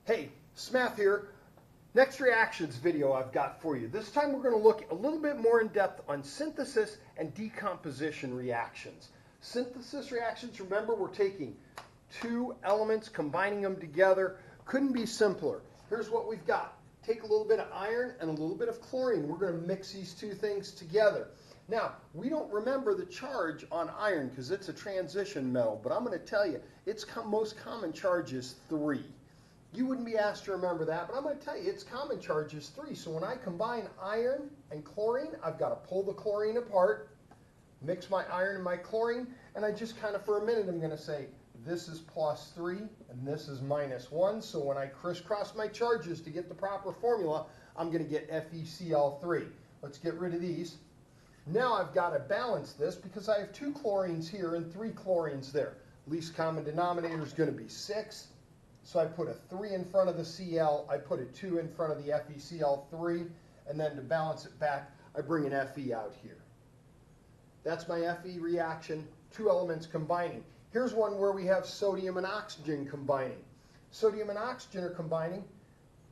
Hey, Smath here. Next reactions video I've got for you. This time we're going to look a little bit more in depth on synthesis and decomposition reactions. Synthesis reactions, remember, we're taking two elements, combining them together. Couldn't be simpler. Here's what we've got. Take a little bit of iron and a little bit of chlorine. We're going to mix these two things together. Now, we don't remember the charge on iron because it's a transition metal, but I'm going to tell you, its most common charge is 3. You wouldn't be asked to remember that, but I'm going to tell you its common charge is 3. So when I combine iron and chlorine, I've got to pull the chlorine apart, mix my iron and my chlorine, and I just kind of for a minute I'm going to say this is plus 3 and this is minus 1. So when I crisscross my charges to get the proper formula, I'm going to get FeCl3. Let's get rid of these. Now I've got to balance this because I have 2 chlorines here and 3 chlorines there. Least common denominator is going to be 6. So I put a 3 in front of the Cl, I put a 2 in front of the FeCl3, and then to balance it back, I bring an Fe out here. That's my Fe reaction, 2 elements combining. Here's one where we have sodium and oxygen combining. Sodium and oxygen are combining.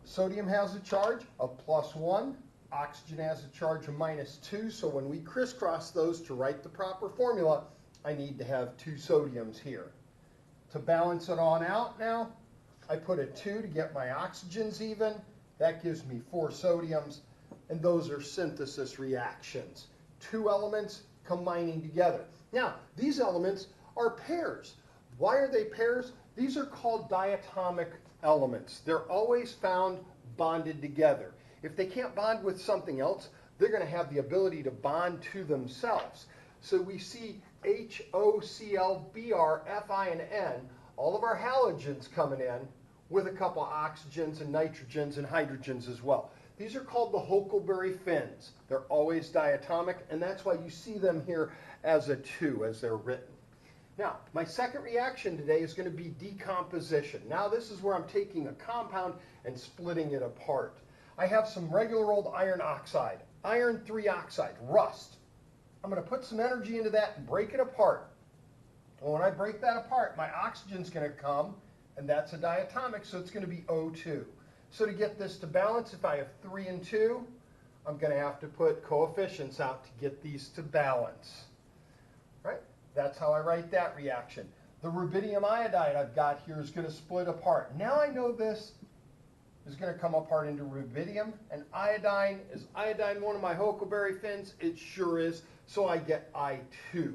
Sodium has a charge of +1, oxygen has a charge of -2, so when we crisscross those to write the proper formula, I need to have 2 sodiums here. To balance it on out now, I put a 2 to get my oxygens even. That gives me 4 sodiums, and those are synthesis reactions. 2 elements combining together. Now, these elements are pairs. Why are they pairs? These are called diatomic elements. They're always found bonded together. If they can't bond with something else, they're going to have the ability to bond to themselves. So we see HOCl, Br, Fi, and N, all of our halogens coming in with a couple of oxygens and nitrogens and hydrogens as well. These are called the Huckleberry fins. They're always diatomic, and that's why you see them here as a 2 as they're written. Now, my second reaction today is going to be decomposition. Now, this is where I'm taking a compound and splitting it apart. I have some regular old iron oxide, iron 3 oxide, rust. I'm going to put some energy into that and break it apart. And when I break that apart, my oxygen's going to come, and that's a diatomic, so it's going to be O2. So to get this to balance, if I have 3 and 2, I'm going to have to put coefficients out to get these to balance. Right? That's how I write that reaction. The rubidium iodide I've got here is going to split apart. Now I know this is going to come apart into rubidium, and iodine. Is iodine one of my Huckleberry fins? It sure is, so I get I2.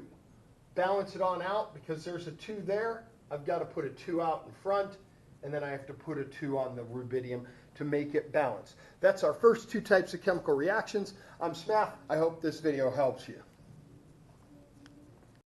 Balance it on out because there's a 2 there. I've got to put a 2 out in front, and then I have to put a 2 on the rubidium to make it balance. That's our first 2 types of chemical reactions. I'm Smath. I hope this video helps you.